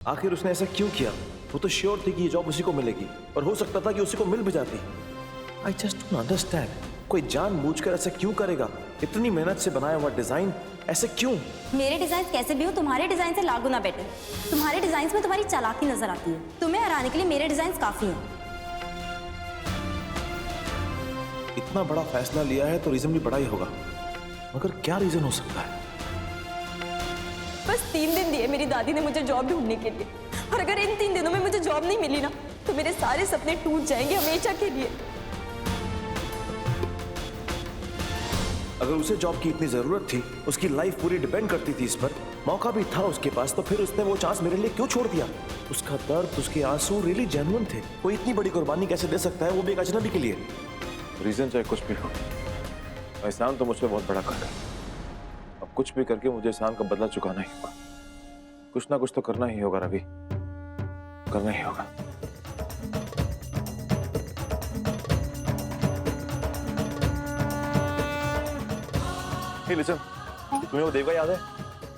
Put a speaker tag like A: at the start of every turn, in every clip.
A: आखिर उसने ऐसा क्यों किया? वो तो श्योर थी कि ये जॉब उसी को मिलेगी और हो सकता था कि उसी को मिल भी जाती। आई जस्ट डोंट अंडरस्टैंड, कोई जानबूझकर ऐसा क्यों करेगा? इतनी मेहनत से बनाया हुआ डिजाइन ऐसे क्यों?
B: मेरे डिजाइन कैसे भी हो तुम्हारे डिजाइन से लाख गुना बेटर। तुम्हारे डिजाइन में तुम्हारी चालाकी नजर आती है। तुम्हें हराने के लिए मेरे डिजाइन काफी हैं।
A: इतना बड़ा फैसला लिया है तो रीजन भी बड़ा ही होगा, मगर क्या रीजन हो सकता है?
B: बस 3 दिन दिए मेरी दादी ने मुझे जॉब ढूंढने के लिए, और अगर इन 3 दिनों में मुझे जॉब नहीं मिली ना तो मेरे सारे सपने टूट जाएंगे हमेशा के लिए।
A: अगर उसे जॉब की इतनी जरूरत थी, उसकी लाइफ पूरी डिपेंड करती थी इस पर, मौका भी था उसके पास, तो फिर उसने वो चांस मेरे लिए क्यों छोड़ दिया? उसका दर्द, उसके आंसू रियली जेन्युइन थे। कोई इतनी बड़ी कुर्बानी कैसे दे सकता है, वो भी एक अजनबी के लिए?
C: रीजन चाहे कुछ भी हो, एहसान तो मुझ पे बहुत बड़ा कर गया। अब कुछ भी करके मुझे एहसान का बदला चुकाना ही होगा। कुछ ना कुछ तो करना ही होगा रवि, करना ही होगा। लिसन, तुम्हें वो देवगा याद है?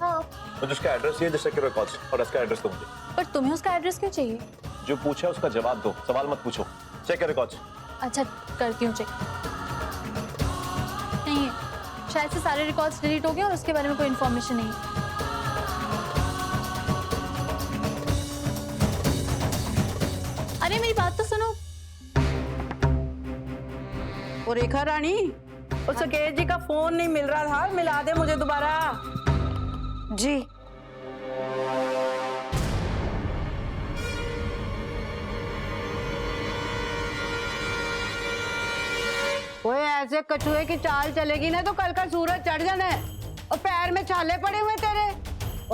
D: हाँ।
C: मुझे उसका एड्रेस चाहिए, जिससे रिकॉर्ड्स और उसका एड्रेस दो मुझे।
D: पर तुम्हें उसका एड्रेस क्यों चाहिए?
C: जो पूछा उसका जवाब दो, सवाल मत पूछो। चेक कर रिकॉर्ड्स।
D: अच्छा, करती हूँ चेक। नहीं, शायद से सारे रिकॉर्ड्स डिलीट हो गए और उसके बारे में कोई इन्फॉर्मेशन नहीं। अरे मेरी बात तो सुनो।
E: और रेखा रानी, उस सुकेश जी का फोन नहीं मिल रहा था, मिला दे मुझे दोबारा।
B: जी।
E: वो ऐसे कछुए की चाल चलेगी ना तो कल का सूरज चढ़ जाना है। और पैर में छाले पड़े हुए तेरे।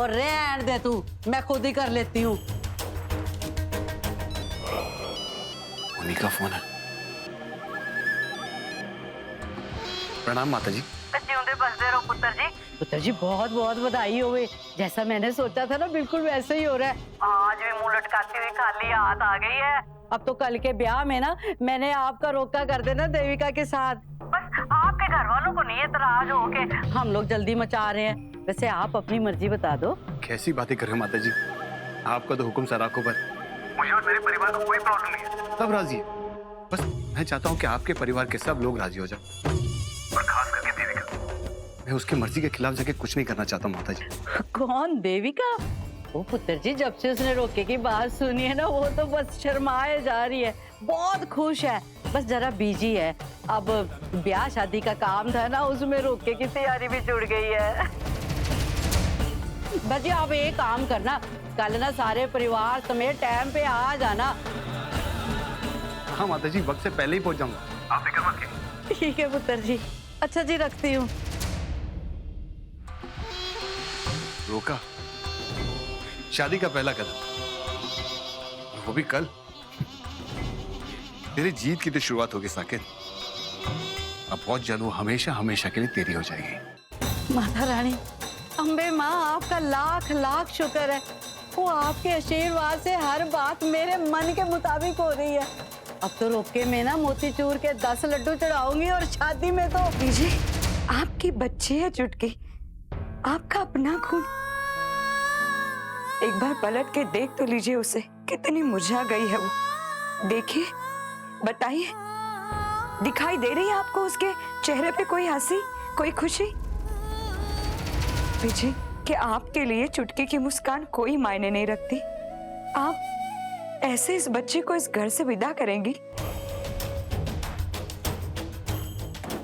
E: और रहने दे तू, मैं खुद ही कर लेती हूँ।
F: उन्हीं का फोन है। प्रणाम माता जी।
E: जिंदे बसते रहो पुत्र जी। पुत्र जी बहुत बहुत बधाई हो। जैसा मैंने सोचा था ना बिल्कुल वैसे ही हो रहा है। आज भी मुंह लटकाती हुई खाली हाथ आ गई है। अब तो कल के ब्याह में ना मैंने आपका रोका कर देना देविका के साथ। बस आपके घर वालों को नहीं एतराज हो के हम लोग जल्दी मचा रहे हैं। वैसे आप अपनी मर्जी बता दो।
F: कैसी बातें कर रहे हो माता जी, आपका तो हुक्म सर आंखों पर। मुझे और मेरे परिवार को कोई प्रॉब्लम नहीं है, सब राजी है। बस मैं चाहता हूँ कि आपके परिवार के सब लोग राजी हो जाए, और खास करके देविका। मैं उसकी मर्जी के खिलाफ जाके कुछ नहीं करना चाहता माता जी।
E: कौन देविका? वो पुत्र जी जब से उसने रोके की बात सुनी है ना वो तो बस शर्माए जा रही है। बहुत खुश है, बस जरा बिजी है। अब ब्याह शादी का काम था ना, उसमें रोके की तैयारी भी जुड़ गई है। बस जी आप एक काम करना, कल ना सारे परिवार समेत टाइम पे आ जाना।
F: हाँ माता जी, वक्त से पहले ही पहुंच जाऊंगा, आप फिक्र मत कीजिए।
E: ठीक है पुत्र जी। अच्छा जी, रखती हूँ।
F: रोका शादी का पहला कदम, वो भी कल। तेरी जीत की तो शुरुआत होगी साकिब। अब बहुत जल्द वो हमेशा हमेशा के लिए तेरी हो जाएगी।
E: माता रानी, अम्बे माँ आपका लाख लाख शुक्र है। वो आपके आशीर्वाद से हर बात मेरे मन के मुताबिक हो रही है। अब तो रोके में ना मोतीचूर के 10 लड्डू चढ़ाऊंगी और शादी में तो
G: लीजिए, आपकी बच्ची है चुटकी, आपका अपना खून। एक बार पलट के देख तो लीजिए उसे, कितनी मुरझा गई है वो। देखिए, बताइए, दिखाई दे रही है आपको उसके चेहरे पे कोई हंसी, कोई खुशी? विजय, कि आपके लिए चुटकी की मुस्कान कोई मायने नहीं रखती। आप ऐसे इस बच्चे को इस घर से विदा करेंगी?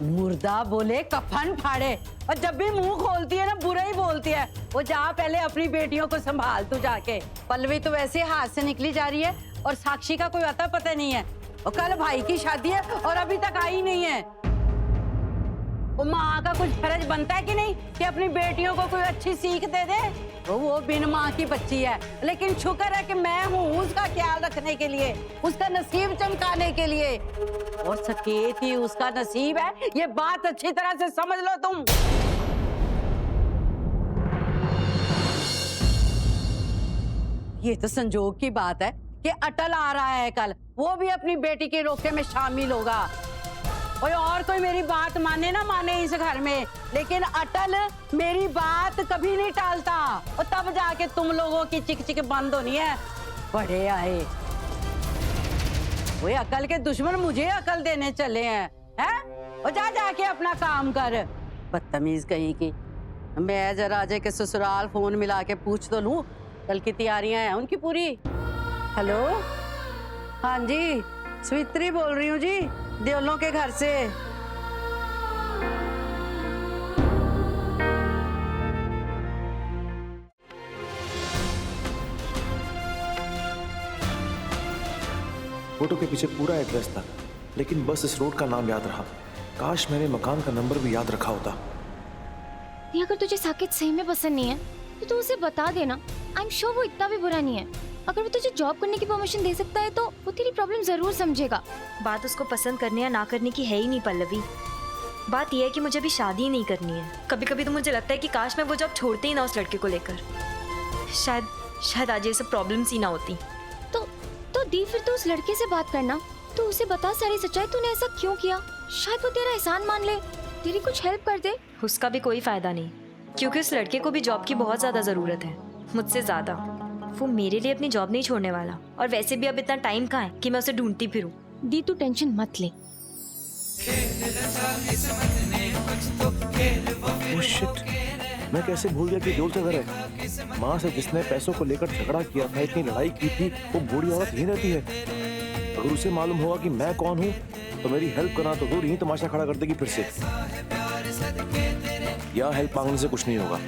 E: मुर्दा बोले कफन फाड़े, और जब भी मुंह खोलती है ना बुरा ही बोलती है। वो जा पहले अपनी बेटियों को संभाल तू जाके। पल्लवी तो वैसे हाथ से निकली जा रही है और साक्षी का कोई अता पता नहीं है। और कल भाई की शादी है और अभी तक आई नहीं है। वो माँ का कुछ फर्ज बनता है कि नहीं कि अपनी बेटियों को कोई अच्छी सीख दे दे। तो वो बिन माँ की बच्ची है, लेकिन शुक्र है कि मैं हूँ उसका ख्याल रखने के लिए, उसका नसीब चमकाने के लिए। और सकेत ही उसका नसीब है, ये बात अच्छी तरह से समझ लो तुम। ये तो संजोग की बात है कि अटल आ रहा है कल, वो भी अपनी बेटी के रोके में शामिल होगा। कोई और कोई मेरी बात माने ना माने इस घर में, लेकिन अटल मेरी बात कभी नहीं टालता। और तब जाके तुम लोगों की चिक चिक बंद होनी है। बड़े आए वो अकल के दुश्मन मुझे अकल देने चले हैं? और जा जाके अपना काम कर, बदतमीज कहीं की। मैं जरा अजय के ससुराल फोन मिला के पूछ तो लूं, कल की तैयारियां हैं उनकी पूरी। हेलो, हाँ जी, स्वित्री बोल रही हूँ जी, देवलों के घर से।
A: फोटो के पीछे पूरा एड्रेस था, लेकिन बस इस रोड का नाम याद रहा। काश मैंने मकान का नंबर भी याद रखा होता।
B: अगर तुझे साकेत सही में पसंद नहीं है तो तू उसे बता देना। आई एम श्योर वो इतना भी बुरा नहीं है। अगर वो तुझे जॉब करने की परमिशन दे सकता है तो वो तेरी प्रॉब्लम जरूर समझेगा।
H: बात उसको पसंद करने या ना करने की है ही नहीं पल्लवी। बात यह है कि मुझे अभी शादी ही नहीं करनी है। कभी कभी तो मुझे लगता है कि काश मैं वो जॉब छोड़ती ही ना उस लड़के को लेकर। शायद आज ये सब प्रॉब्लम्स ही ना होती।
B: तो दी फिर तो उस लड़के से बात करना, तो उसे बता सारी सच्चाई, तूने ऐसा क्यों किया। शायद वो तेरा एहसान मान ले, तेरी कुछ हेल्प कर दे।
H: उसका भी कोई फायदा नहीं, क्योंकि उस लड़के को भी जॉब की बहुत ज्यादा जरूरत है, मुझसे ज्यादा। वो मेरे लिए अपनी जॉब नहीं छोड़ने वाला, और वैसे भी अब इतना टाइम कहाँ है कि मैं उसे ढूंढती फिरूं।
B: दी तू टेंशन मत ले।
A: Oh shit, मैं कैसे भूल गया कि जोल से घर है। माँ से जिसने पैसों को लेकर झगड़ा किया था, इतनी लड़ाई की थी, वो बूढ़ी औरत यहीं रहती है। अगर उसे मालूम होगा कि मैं कौन हूँ तो मेरी हेल्प करना तो दूर, यहीं तमाशा खड़ा कर देगी फिर से। या हेल्प मांगने से कुछ नहीं होगा।